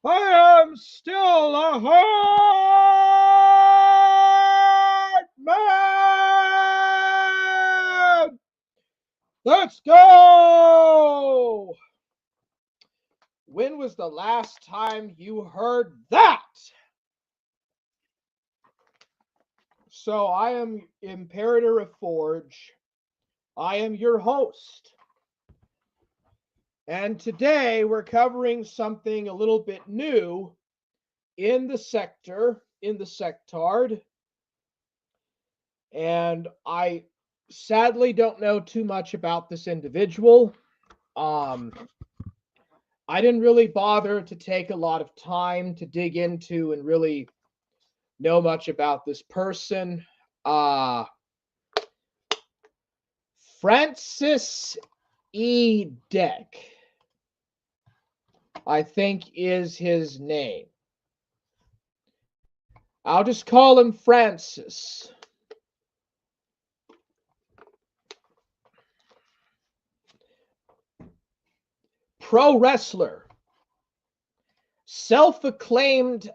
I am still a hard man. Let's go. When was the last time you heard that? So I am Imperator of Forge. I am your host. And today we're covering something a little bit new in the sectard. And I sadly don't know too much about this individual. I didn't really bother to take a lot of time to dig into and really know much about this person. Francis E Dick, I think, is his name. I'll just call him Francis. Pro wrestler. Self-acclaimed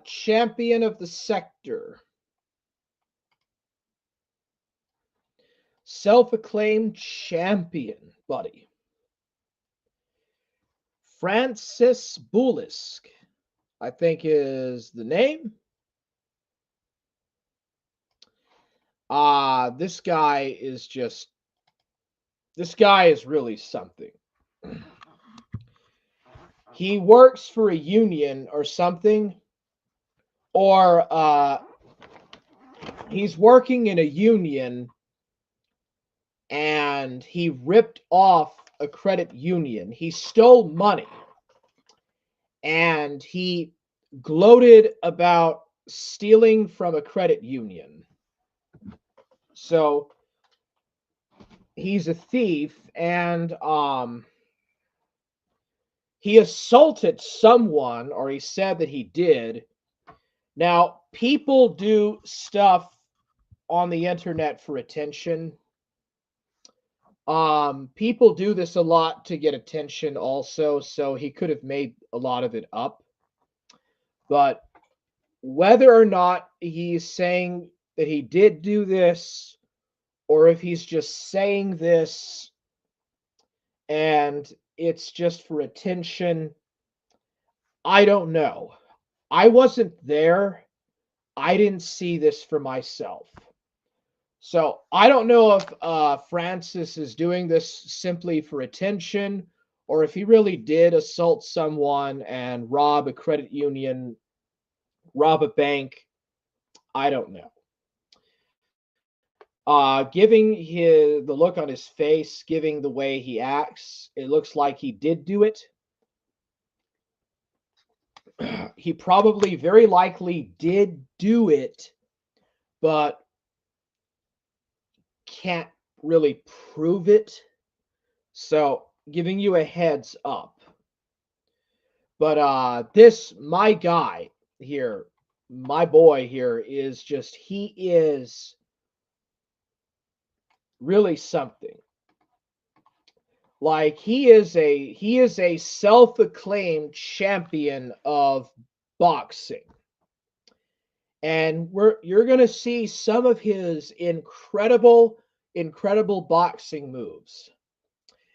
champion of the sector. Self-acclaimed champion, buddy. Francis Bulisk, I think is the name. This guy is really something. He works for a union or something, or he's working in a union and he ripped off a credit union. He stole money and he gloated about stealing from a credit union. So he's a thief, and he assaulted someone, or he said that he did. Now, people do stuff on the internet for attention. People do this a lot to get attention also, so he could have made a lot of it up. But whether or not he's saying that he did do this, or if he's just saying this and it's just for attention, I don't know. I wasn't there. I didn't see this for myself. So I don't know if Francis is doing this simply for attention, or if he really did assault someone and rob a credit union, rob a bank. I don't know. Giving the look on his face, giving the way he acts, it looks like he did do it. He probably very likely did do it, but can't really prove it. So, giving you a heads up. But my guy here, my boy here, is just, he is really something. Like, he is a self-acclaimed champion of boxing. And you're going to see some of his incredible boxing moves.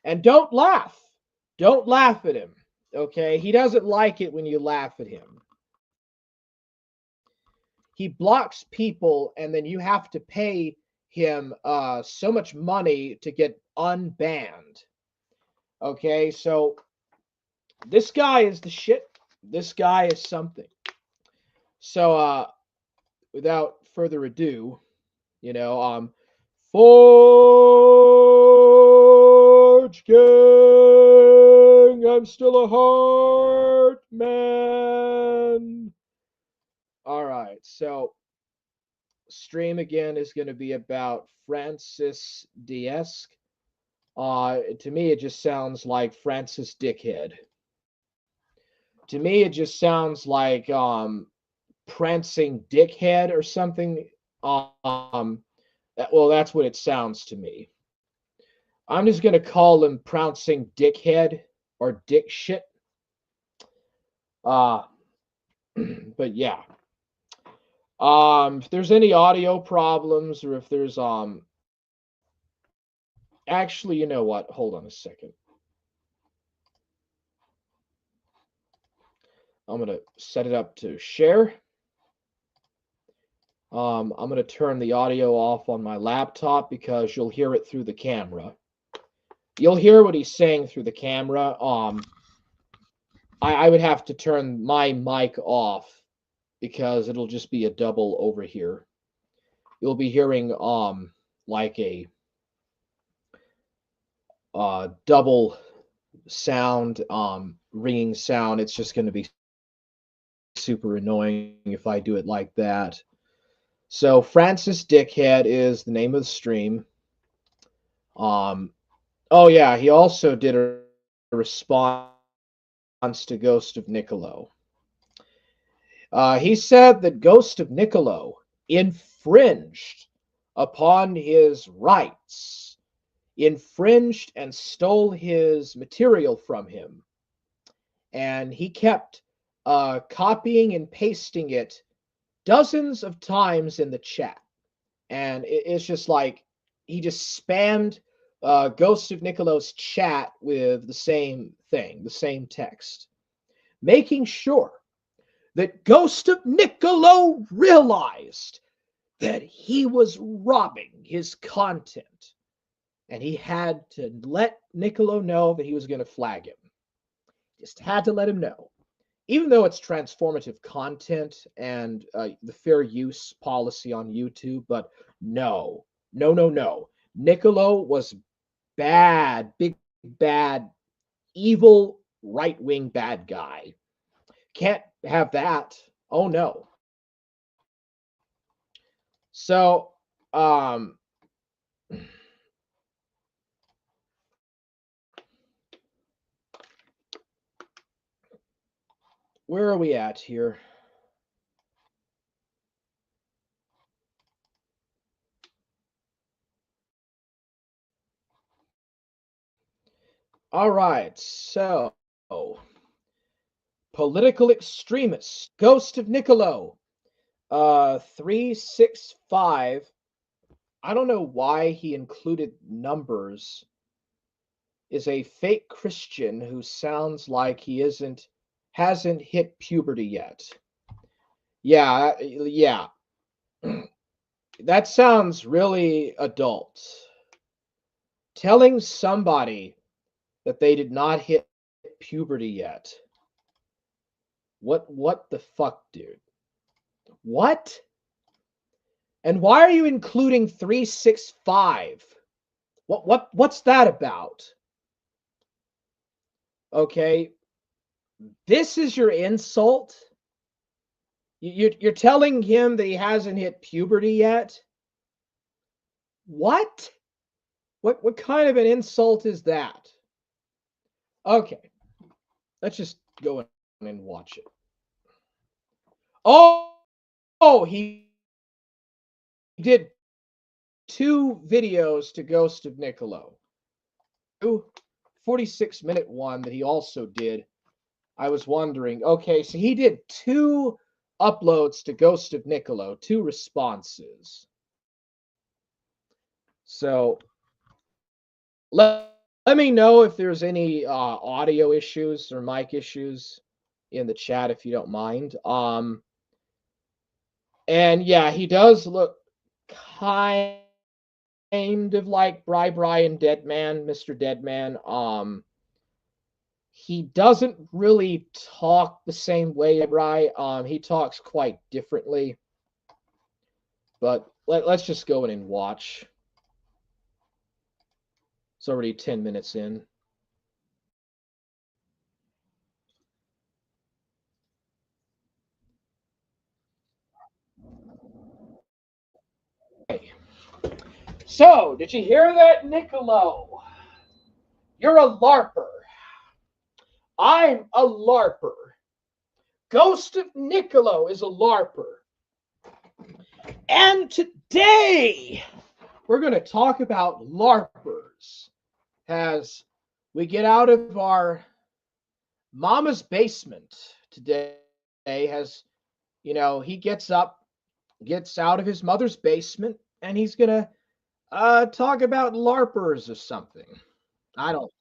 And don't laugh. Don't laugh at him. Okay? He doesn't like it when you laugh at him. He blocks people, and then you have to pay him so much money to get unbanned. Okay, so this guy is the shit. This guy is something. So without further ado, Forge Gang, I'm still a heart man. All right, so stream again is going to be about Francis Diez. To me, it just sounds like Francis Dickhead. To me, it just sounds like prancing dickhead or something. Well, that's what it sounds to me. I'm just gonna call him Pouncing Dickhead or Dick Shit. Uh, but yeah. If there's any audio problems or if there's actually, you know what? Hold on a second. I'm gonna set it up to share. I'm gonna turn the audio off on my laptop because you'll hear it through the camera. You'll hear what he's saying through the camera. I would have to turn my mic off because it'll just be a double over here. You'll be hearing like a double sound, ringing sound. It's just going to be super annoying if I do it like that. So Francis Dickhead is the name of the stream. Oh yeah, he also did a response to Ghost of Niccolo. He said that Ghost of Niccolo infringed upon his rights, infringed and stole his material from him, and he kept copying and pasting it dozens of times in the chat. And it's just like he just spammed Ghost of Niccolo's chat with the same thing, the same text, making sure that Ghost of Niccolo realized that he was robbing his content. And he had to let Niccolo know that he was going to flag him. Just had to let him know. Even though it's transformative content and the fair use policy on YouTube, but no. Niccolo was bad, big, bad, evil, right-wing bad guy. Can't have that. Oh, no. So, where are we at here? All right, so political extremist, Ghost of Niccolo, 365. I don't know why he included numbers. Is a fake Christian who sounds like he hasn't hit puberty yet. Yeah. That sounds really adult. Telling somebody that they did not hit puberty yet. What the fuck, dude? What? And why are you including 365? What's that about? Okay, this is your insult? You're telling him that he hasn't hit puberty yet? What? What kind of an insult is that? Okay, let's just go in and watch it. Oh, he did 2 videos to Ghost of Niccolo. 46-minute one that he also did. I was wondering, okay, so he did 2 uploads to Ghost of Niccolo, 2 responses. So let me know if there's any audio issues or mic issues in the chat if you don't mind. And yeah, he does look kind of like Brian Deadman, Mr. Deadman. He doesn't really talk the same way, Bri. He talks quite differently. But let's just go in and watch. It's already 10 minutes in. Okay. So, did you hear that, Niccolo? You're a LARPer. I'm a LARPer. Ghost of Niccolo is a LARPer. And today, we're going to talk about LARPers. has we get out of our mama's basement today. Has he gets up, gets out of his mother's basement, and he's gonna talk about larpers or something. I don't.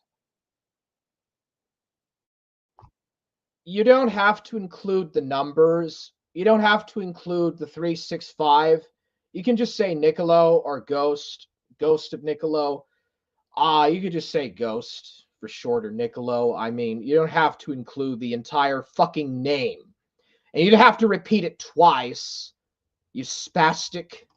You don't have to include the numbers. You don't have to include the 365. You can just say Niccolo or Ghost, Ghost of Niccolo. You could just say Ghost for short or Niccolo. I mean, you don't have to include the entire fucking name. And you don't have to repeat it twice, you spastic.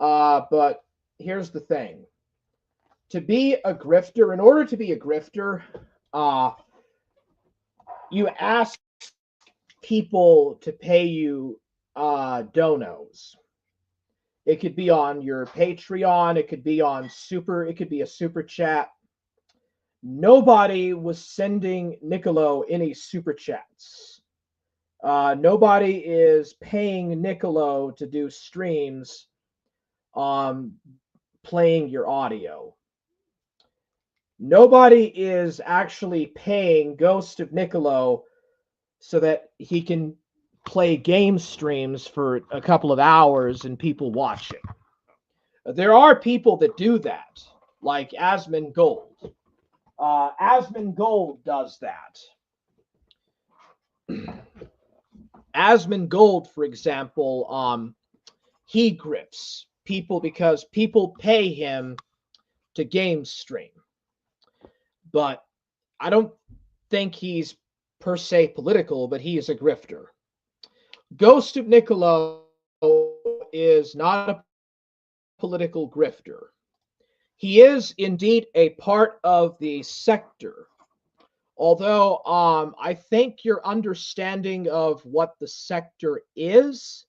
Uh, but here's the thing. To be a grifter, in order to be a grifter, uh, you ask people to pay you donos. It could be on your Patreon, it could be on it could be a super chat. Nobody was sending Niccolo any super chats. Nobody is paying Niccolo to do streams playing your audio. Nobody is actually paying Ghost of Niccolo so that he can play game streams for a couple of hours and people watching. There are people that do that, like Asmon Gold. Asmon Gold does that. Asmon Gold, for example, he grips people because people pay him to game stream. But I don't think he's per se political, but he is a grifter. Ghost of Niccolo is not a political grifter. He is indeed a part of the sector. Although I think your understanding of what the sector is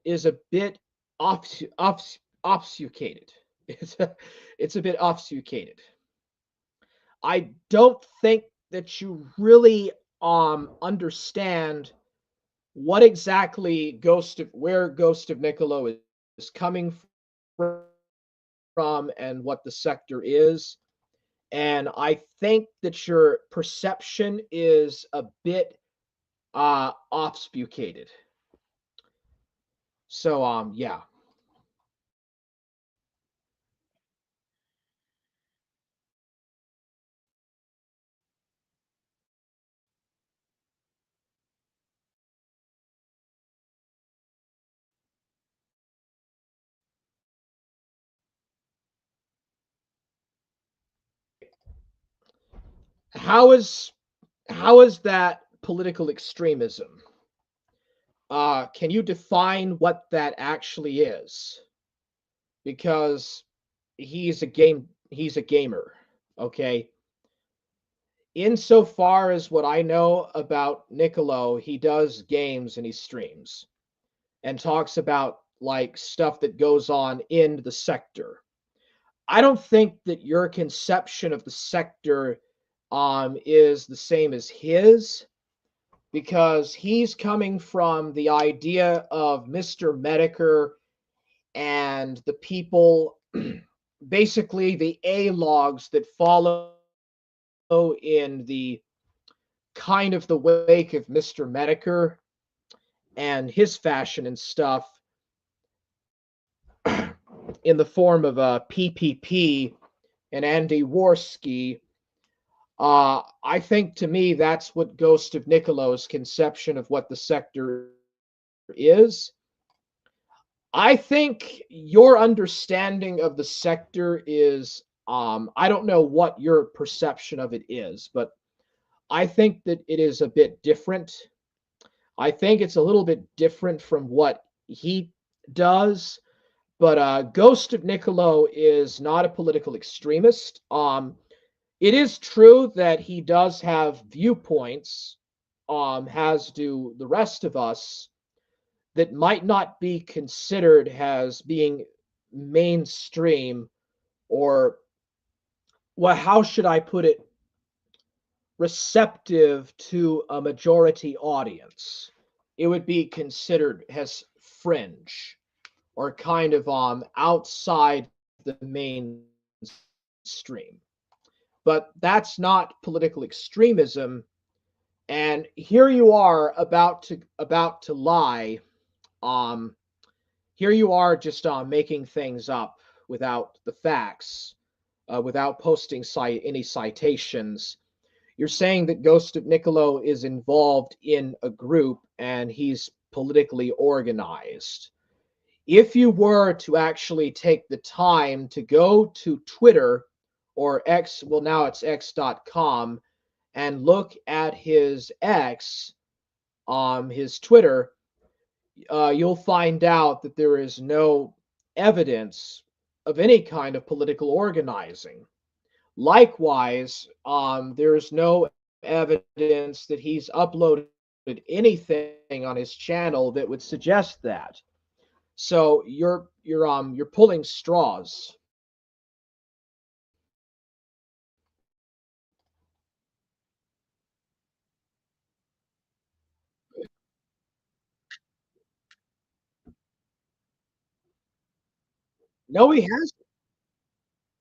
a bit obfuscated. It's a bit obfuscated. I don't think that you really understand what exactly where Ghost of Niccolo is coming from and what the sector is. And I think that your perception is a bit obfuscated. So yeah. How is that political extremism? Can you define what that actually is? Because he's a gamer, okay? Insofar as what I know about Niccolo, he does games and he streams and talks about like stuff that goes on in the sector. I don't think that your conception of the sector is the same as his because he's coming from the idea of Mr. Medicare and the people, basically the A logs that follow in the kind of the wake of Mr. Medicare and his fashion and stuff in the form of a PPP and Andy Worski. I think to me that's what Ghost of Nicolo's conception of what the sector is. I think your understanding of the sector is I don't know what your perception of it is, but I think that it is a bit different. I think it's a little bit different from what he does. But Ghost of Nicolo is not a political extremist. It is true that he does have viewpoints, as do the rest of us, that might not be considered as being mainstream, or, well, how should I put it, receptive to a majority audience. It would be considered as fringe, or kind of outside the mainstream. But that's not political extremism. And here you are about to lie. Um, Here you are just making things up without the facts, without posting any citations. You're saying that Ghost of Niccolo is involved in a group and he's politically organized. If you were to actually take the time to go to Twitter or X, well, now it's X.com, and look at his Twitter, you'll find out that there is no evidence of any kind of political organizing. Likewise, there's no evidence that he's uploaded anything on his channel that would suggest that. So you're pulling straws. No, he has.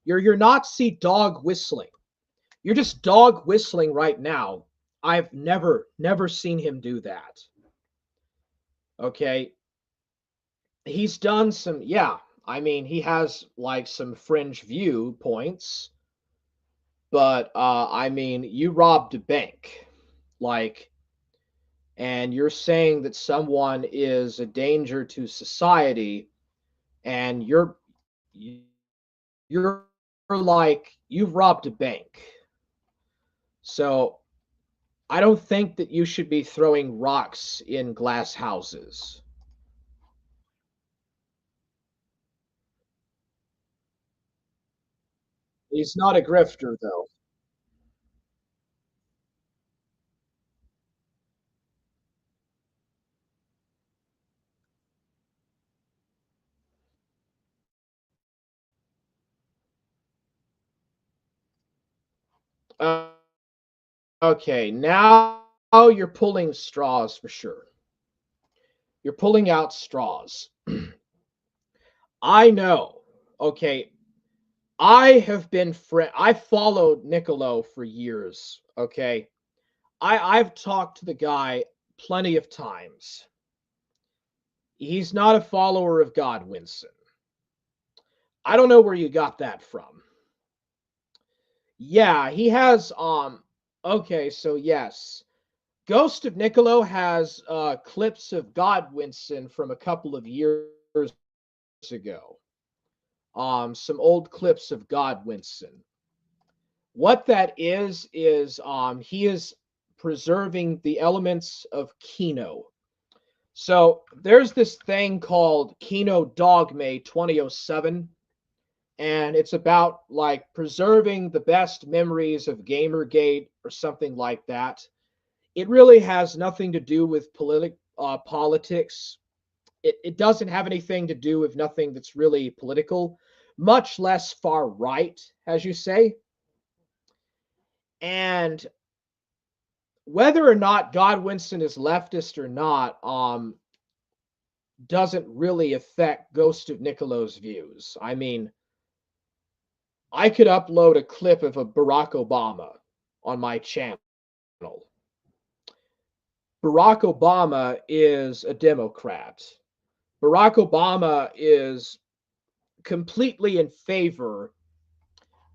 You're not see dog whistling. You're just dog whistling right now. I've never seen him do that. Okay, he's done some. Yeah, I mean he has like some fringe viewpoints, but I mean you robbed a bank, like, and you're saying that someone is a danger to society, and you're like you've robbed a bank. So I don't think that you should be throwing rocks in glass houses. He's not a grifter, though. Uh, okay, now you're pulling straws for sure. You're pulling out straws. I know. Okay, I followed Niccolo for years. Okay, I've talked to the guy plenty of times. He's not a follower of God, Winston. I don't know where you got that from. Yeah, he has okay, so yes. Ghost of Niccolo has clips of God Winston from a couple of years ago. Some old clips of God Winston. What that is he is preserving the elements of Kino. So there's this thing called Kino Dogme 2007, and it's about like preserving the best memories of Gamergate or something like that. It really has nothing to do with politics. It doesn't have anything to do with nothing that's really political, much less far right, as you say. And whether or not God Winston is leftist or not, doesn't really affect Ghost of Nicolo's views. I mean, I could upload a clip of a Barack Obama on my channel. Barack Obama is a Democrat. Barack Obama is completely in favor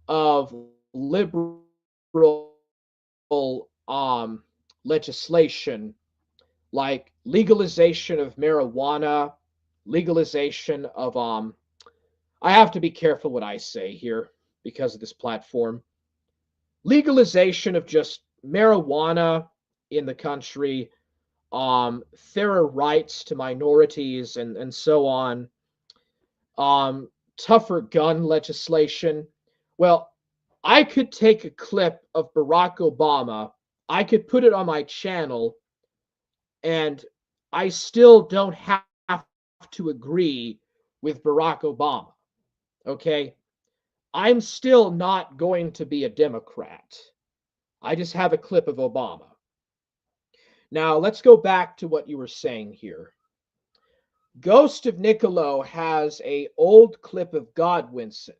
of liberal um, legislation like legalization of marijuana, legalization of I have to be careful what I say here because of this platform. Legalization of just marijuana in the country, fairer rights to minorities, and so on, tougher gun legislation. Well, I could take a clip of Barack Obama, I could put it on my channel, and I still don't have to agree with Barack Obama. Okay? I'm still not going to be a Democrat. I just have a clip of Obama. Now, let's go back to what you were saying here. Ghost of Niccolo has a old clip of Godwinson.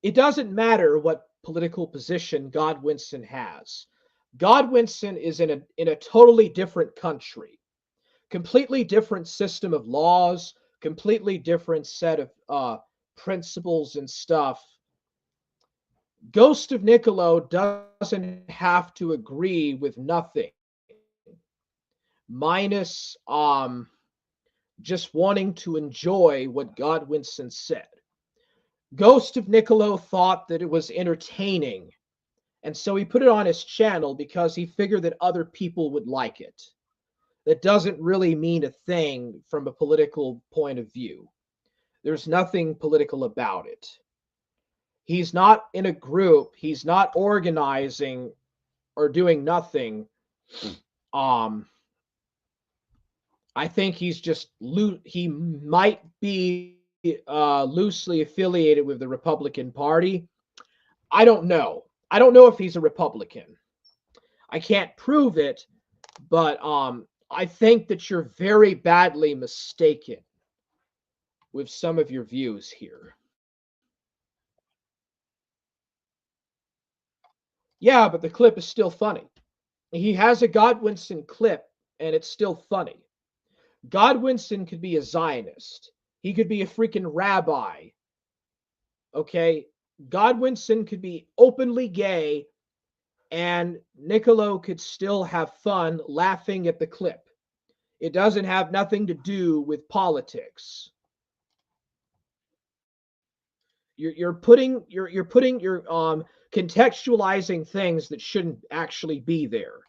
It doesn't matter what political position Godwinson has. Godwinson is in a totally different country, completely different system of laws, completely different set of principles and stuff. Ghost of Niccolo doesn't have to agree with nothing, minus just wanting to enjoy what Godwinson said. Ghost of Niccolo thought that it was entertaining, and so he put it on his channel because he figured that other people would like it. That doesn't really mean a thing from a political point of view. There's nothing political about it. He's not in a group, he's not organizing or doing nothing. Um, I think he's just he might be loosely affiliated with the Republican Party. I don't know. I don't know if he's a Republican. I can't prove it, but I think that you're very badly mistaken with some of your views here. Yeah, but the clip is still funny. He has a Godwinson clip, and it's still funny. Godwinson could be a Zionist. He could be a freaking rabbi. Okay? Godwinson could be openly gay, and Niccolo could still have fun laughing at the clip. It doesn't have nothing to do with politics. You're contextualizing things that shouldn't actually be there.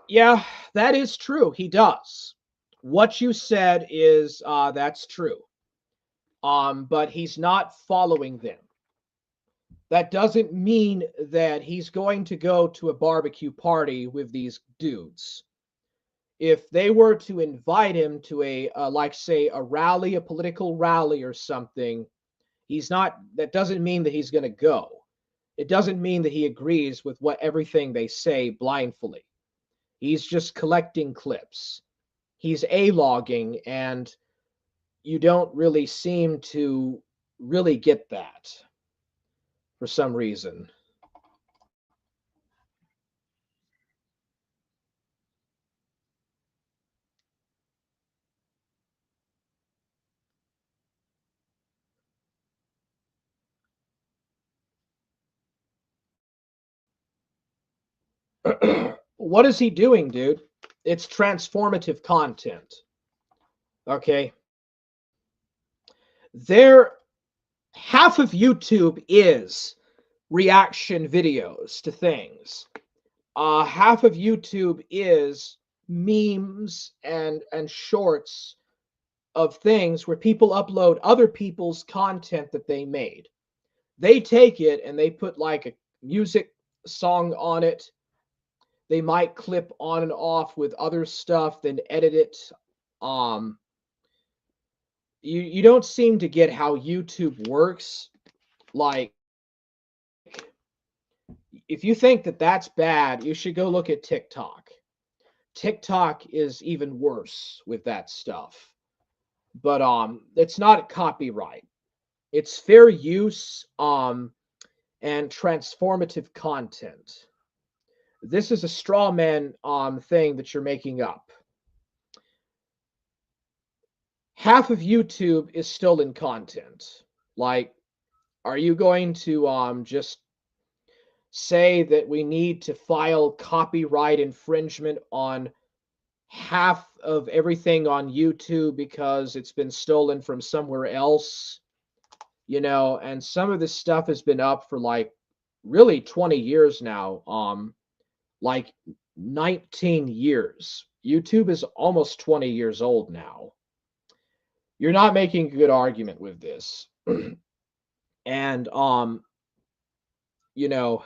Yeah, that is true. He does. What you said is that's true. But he's not following them. That doesn't mean that he's going to go to a barbecue party with these dudes. If they were to invite him to like say a rally, a political rally or something, he's not. That doesn't mean that he's going to go. It doesn't mean that he agrees with what everything they say blindly. He's just collecting clips. He's a-logging, and you don't really seem to really get that for some reason. What is he doing, dude? It's transformative content. Okay. There, half of YouTube is reaction videos to things. Half of YouTube is memes and shorts of things where people upload other people's content that they made. They take it and they put like a music song on it. They might clip on and off with other stuff, then edit it. Um, you don't seem to get how YouTube works. Like, if you think that that's bad, you should go look at TikTok. TikTok is even worse with that stuff. But it's not copyright. It's fair use and transformative content. This is a straw man thing that you're making up. Half of YouTube is still in content. Like, are you going to just say that we need to file copyright infringement on half of everything on YouTube because it's been stolen from somewhere else? You know, and some of this stuff has been up for like really 20 years now, like 19 years. YouTube is almost 20 years old now. You're not making a good argument with this. And you know,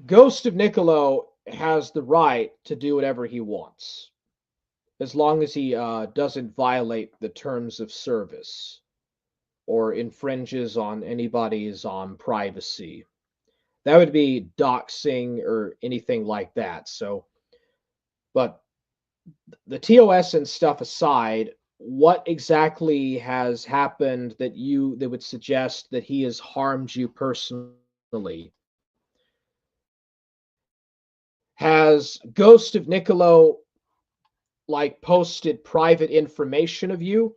Ghost of Niccolo has the right to do whatever he wants, as long as he doesn't violate the terms of service or infringes on anybody's privacy. That would be doxing or anything like that. So, but the TOS and stuff aside, what exactly has happened that would suggest that he has harmed you personally? Has Ghost of Niccolo like posted private information of you?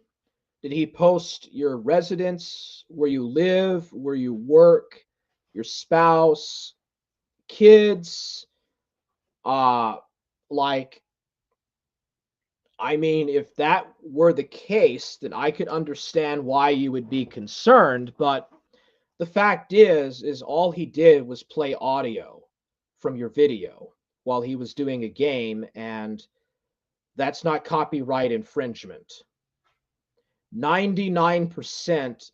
Did he post your residence, where you live, where you work, your spouse, kids? Uh like I mean, if that were the case, then I could understand why you would be concerned, but the fact is all he did was play audio from your video while he was doing a game, and that's not copyright infringement. 99%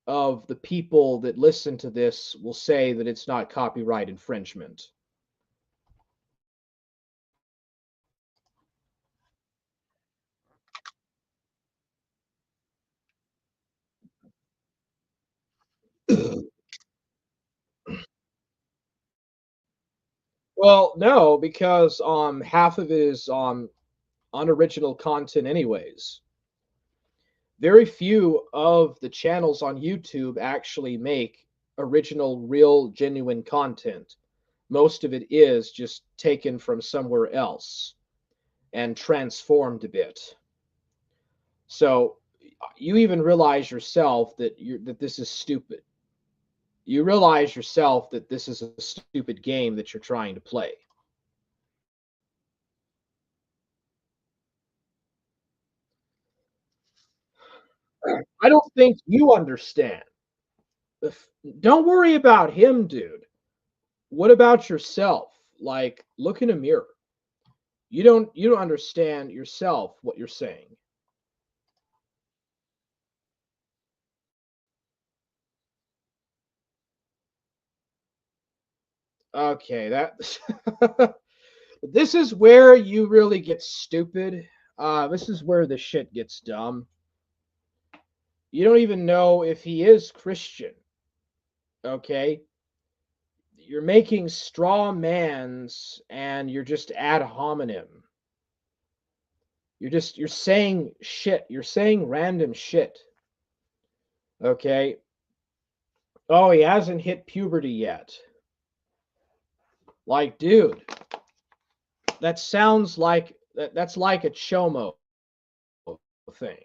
of the people that listen to this will say that it's not copyright infringement. Well, no, because half of it is unoriginal content anyways. Very few of the channels on YouTube actually make original, real, genuine content. Most of it is just taken from somewhere else and transformed a bit. So you even realize yourself that this is stupid. You realize yourself that this is a stupid game that you're trying to play. I don't think you understand. Don't worry about him, dude. What about yourself? Like, look in a mirror. You don't understand yourself what you're saying. Okay, that this is where you really get stupid. This is where the shit gets dumb. You don't even know if he is Christian. Okay, you're making straw mans and you're just ad hominem. You're saying shit. You're saying random shit. Okay. Oh, he hasn't hit puberty yet. Like, dude, that sounds like that's like a chomo thing.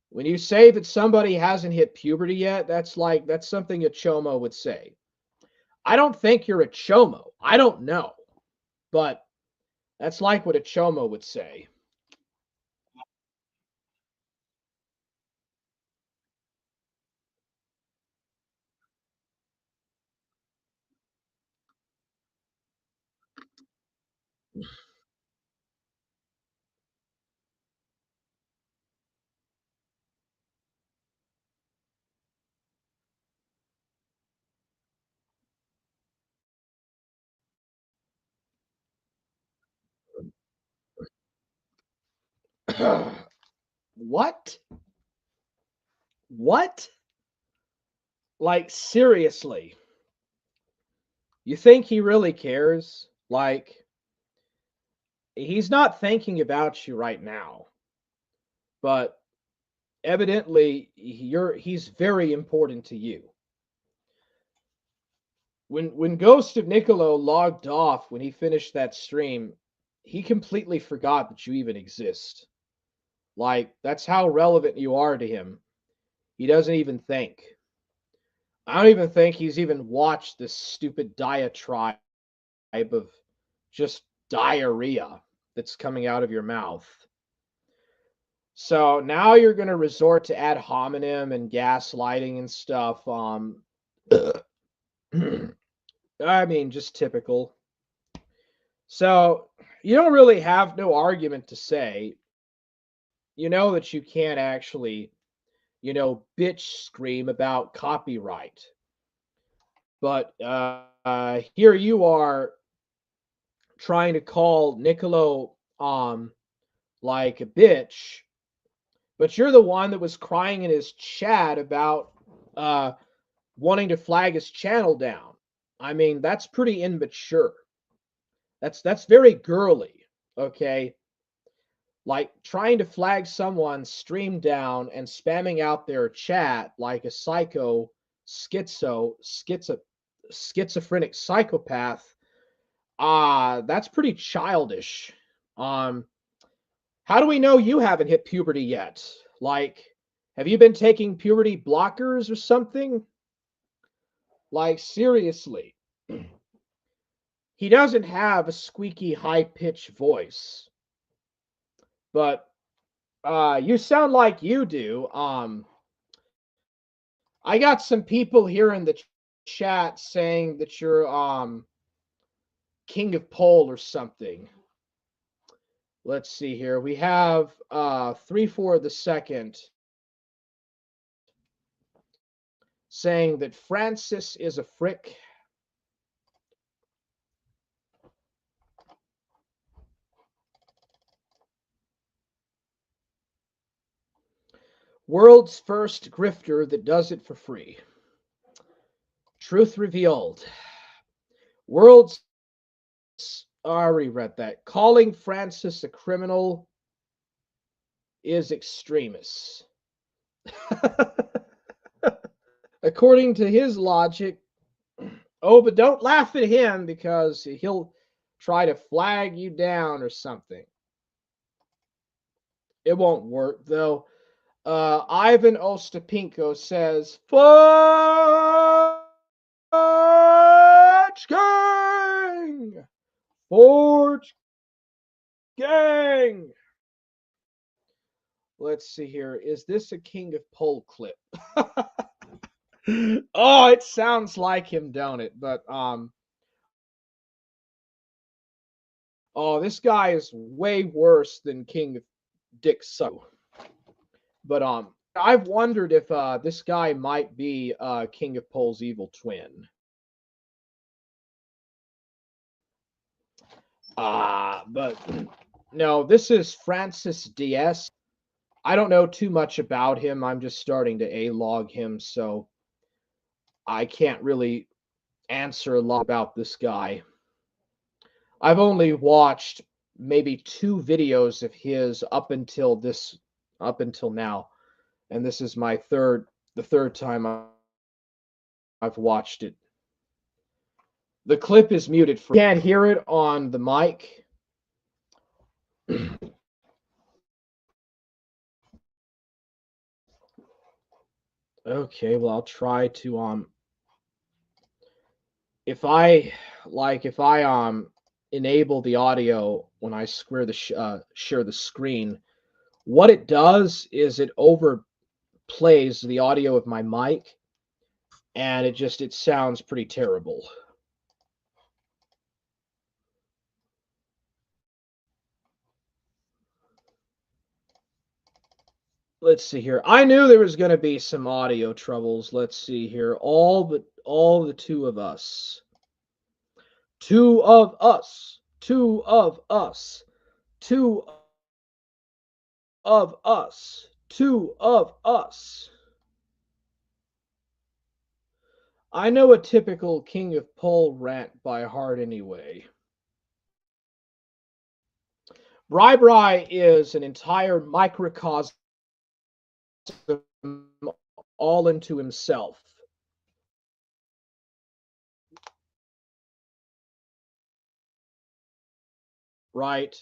When you say that somebody hasn't hit puberty yet, that's something a chomo would say. I don't think you're a chomo. I don't know, but that's like what a chomo would say. What? What? Like, seriously? You think he really cares? Like, he's not thinking about you right now, but evidently he's very important to you. When Ghost of Niccolo logged off when he finished that stream, he completely forgot that you even exist. Like, that's how relevant you are to him. He doesn't even think. I don't even think he's even watched this stupid diatribe of just diarrhea that's coming out of your mouth. So now you're going to resort to ad hominem and gaslighting and stuff. I mean, just typical. So you don't really have no argument to say. You know that you can't actually, bitch scream about copyright. But here you are trying to call Niccolo like a bitch, but you're the one that was crying in his chat about uh wanting to flag his channel down. I mean, that's pretty immature. That's very girly, okay? Like trying to flag someone's stream down and spamming out their chat like a schizophrenic psychopath. That's pretty childish. Um, how do we know you haven't hit puberty yet? Like, have you been taking puberty blockers or something? Like, seriously. He doesn't have a squeaky high pitched voice, but you sound like you do. I got some people here in the chat saying that you're king of pole or something. Let's see here. We have 3 4 the second saying that Francis is a frick. World's first grifter that does it for free. Truth revealed. World's I already read that. Calling Francis a criminal is extremist. According to his logic, oh, but don't laugh at him because he'll try to flag you down or something. It won't work though. Ivan Ostapinko says, Forge Gang! Forge Gang! Let's see here. Is this a King of Pole clip? Oh, it sounds like him, don't it? But oh, this guy is way worse than King of Dick Suck. But I've wondered if this guy might be King of Pole's evil twin. But no, this is Francis DS. I don't know too much about him. I'm just starting to A-log him, so I can't really answer a lot about this guy. I've only watched maybe 2 videos of his up until now, and this is the third time I've watched it. The clip is muted for. You can't hear it on the mic. Okay, well I'll try to if I enable the audio when I share the screen, what it does is it overplays the audio of my mic, and it sounds pretty terrible. Let's see here. I knew there was going to be some audio troubles. Let's see here. All the two of us. Two of us. Two of us. Two of us. Two of us. I know a typical King of Pole rant by heart anyway. Bri is an entire microcosm all into himself. Right?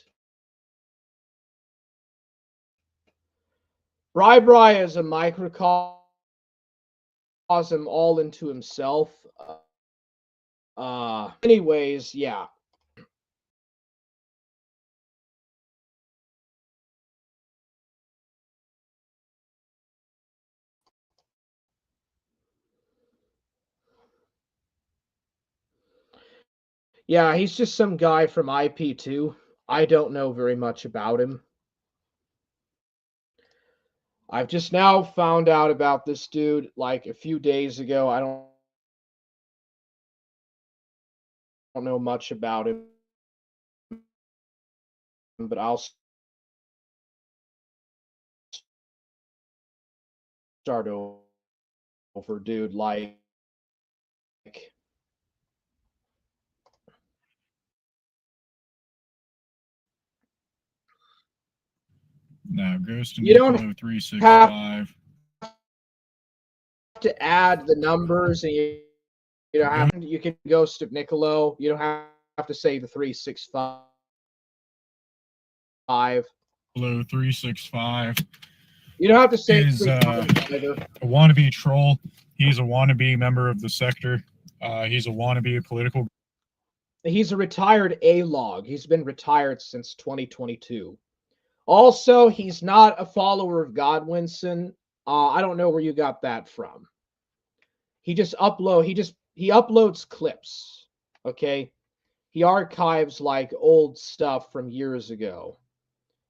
Bri is a microcosm all into himself. Anyways, yeah. Yeah, he's just some guy from IP2. I don't know very much about him. I've just now found out about this dude like a few days ago. I don't know much about him, but I'll start over, dude. Like, Now, Ghost and you don't Niccolo three six have five. to add the numbers, and you don't have Ghost you can Ghost of Niccolo. You don't have to say the 365. Niccolo 365 You don't have to say it is three times either. a wannabe troll. He's a wannabe member of the sector. He's a wannabe political. He's a retired A-log. He's been retired since 2022. Also, he's not a follower of Godwinson. I don't know where you got that from. He uploads clips. Okay, he archives like old stuff from years ago.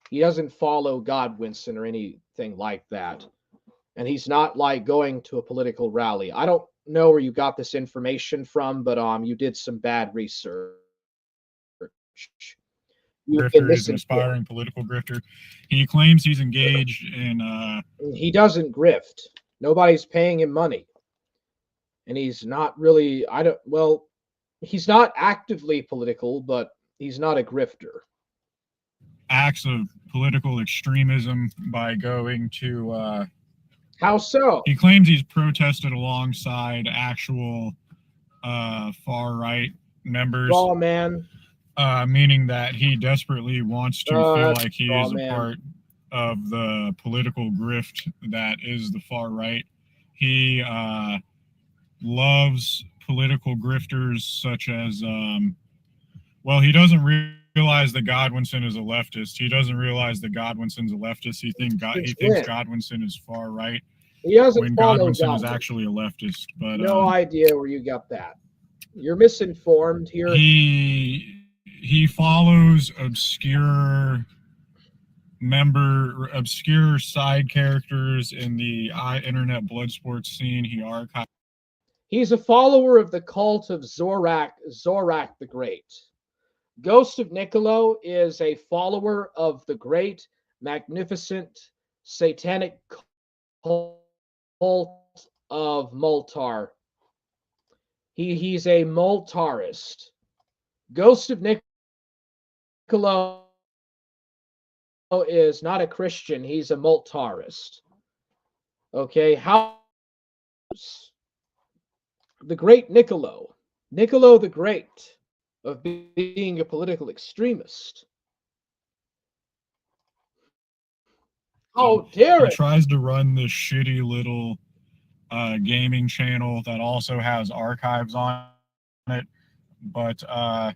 He doesn't follow Godwinson or anything like that. And he's not like going to a political rally. I don't know where you got this information from, but you did some bad research. You've been Grifter. He's an misinformed. aspiring political grifter. He claims he's engaged in He doesn't grift. Nobody's paying him money. And he's not really I don't well, he's not actively political, but he's not a grifter. acts of political extremism by going to. How so? He claims he's protested alongside actual far right members, Straw man. meaning that he desperately wants to feel That's like he straw is a man. part of the political grift that is the far right. He loves political grifters such as, he doesn't realize that Godwinson is a leftist. He doesn't realize that Godwinson's a leftist. He Since thinks when? Godwinson is far right He doesn't when follow Godwinson is Godwin. actually a leftist. But No idea where you got that. You're misinformed here. he follows obscure side characters in the internet blood sports scene. He archives He's a follower of the cult of Zorak the Great. Ghost of Niccolo is a follower of the great, magnificent, satanic cult of Multar. He's a Multarist. Ghost of Niccolo is not a Christian. He's a Multarist. Okay, how the great Niccolo the Great, of being a political extremist. How he dare it? tries to run this shitty little gaming channel that also has archives on it. But I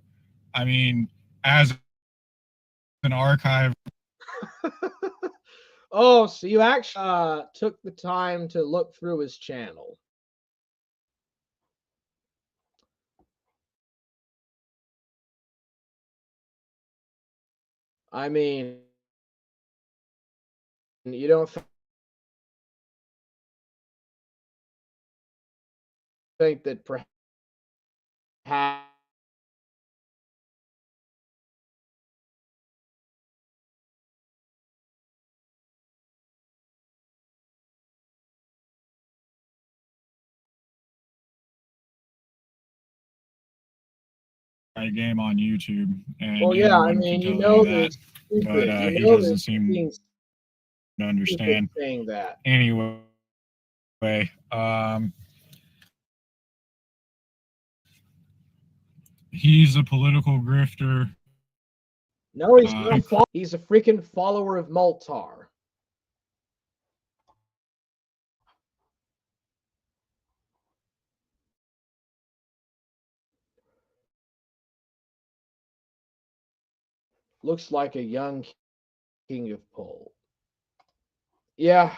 mean, as an archive, Oh, so you actually took the time to look through his channel. I mean, you don't think that perhaps game on YouTube, and well, yeah, I anyone can mean, you tell you know that that. it's But stupid. You he know that doesn't it's seem being to stupid understand. saying that. Anyway, he's a political grifter. No, he's not. He's a freaking follower of Multar. Looks like a young king of Pole. Yeah,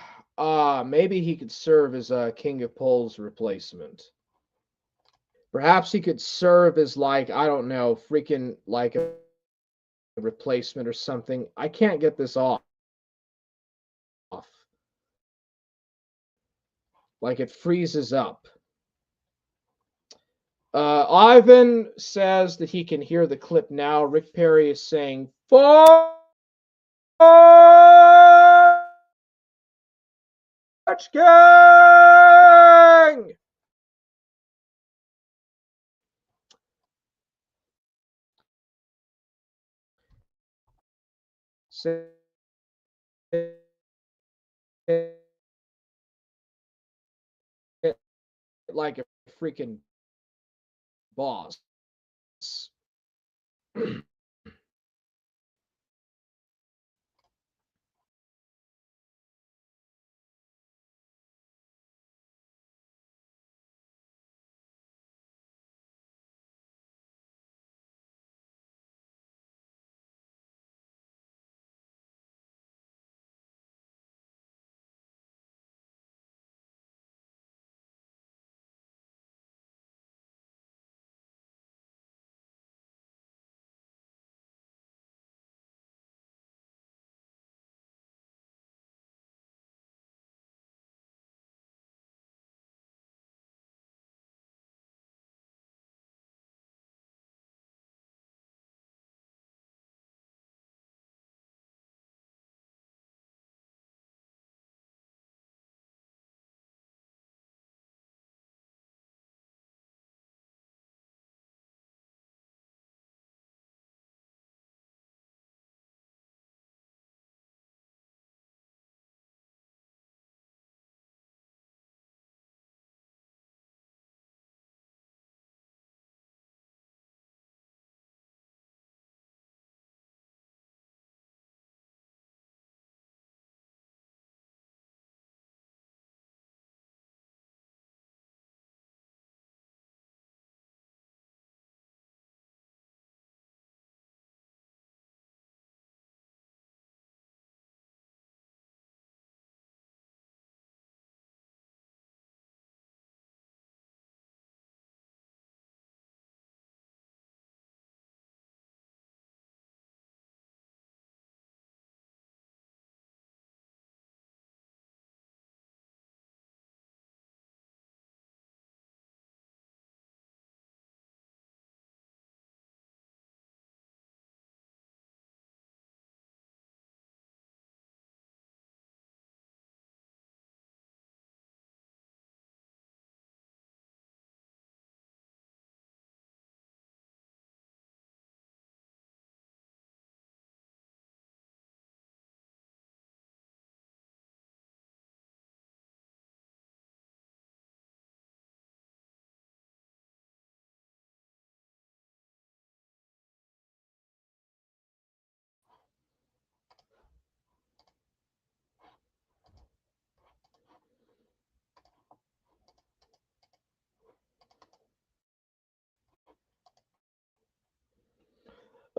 maybe he could serve as a king of Pole's replacement. Perhaps he could serve as like, I don't know, freaking like a replacement or something. I can't get this off. Like it freezes up. Ivan says that he can hear the clip now. Rick Perry is saying, Fudge Gang! Say it like a freaking boss.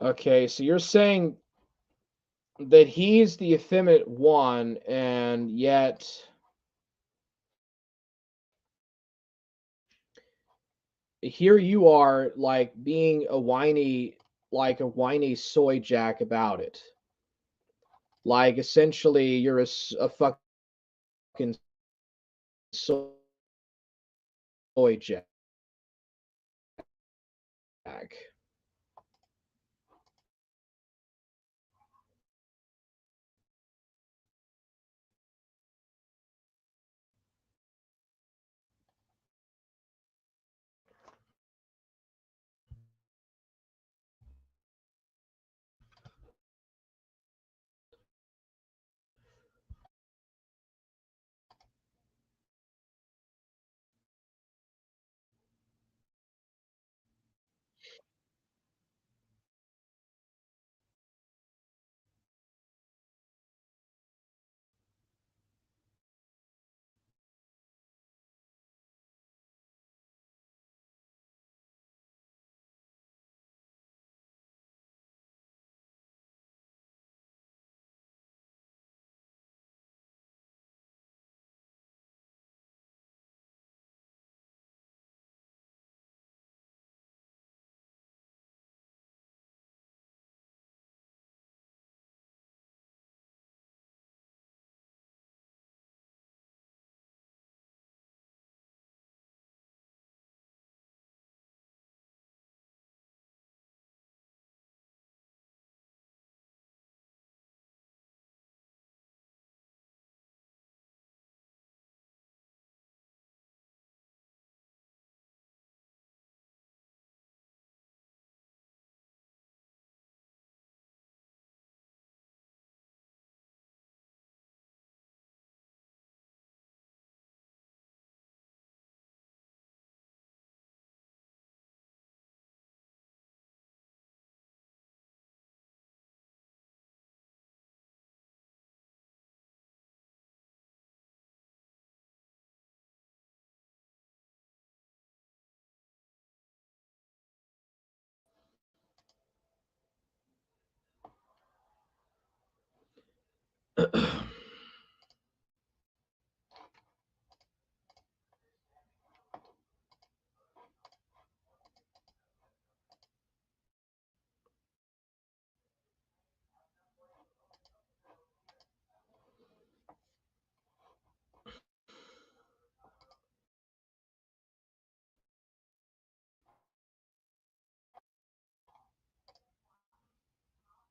Okay, so you're saying that he's the effeminate one, and yet here you are, like being a whiny, like a whiny soy jack about it. Like essentially, you're a fucking soy jack.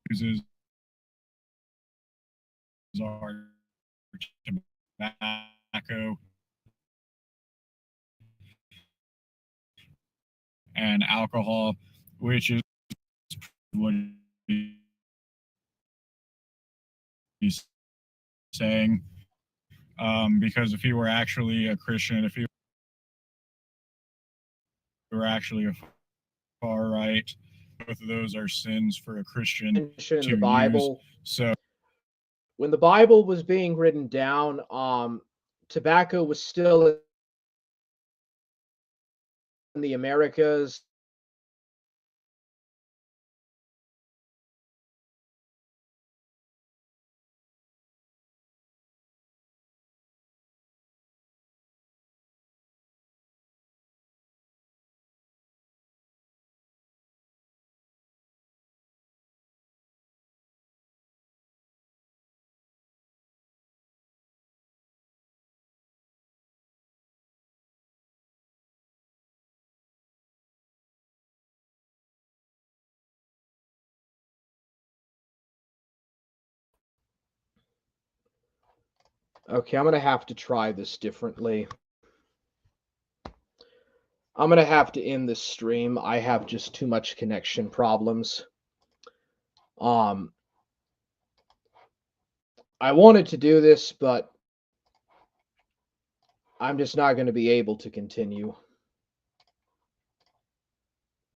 uses are tobacco and alcohol, which is what he's saying. Because if he were actually a Christian, if he were actually a far right, both of those are sins for a Christian Mention in the to use. Bible. So When the Bible was being written down, tobacco was still in the Americas. Okay, I'm gonna have to try this differently. I'm gonna have to end this stream. I have just too much connection problems. Um, I wanted to do this, but I'm just not going to be able to continue.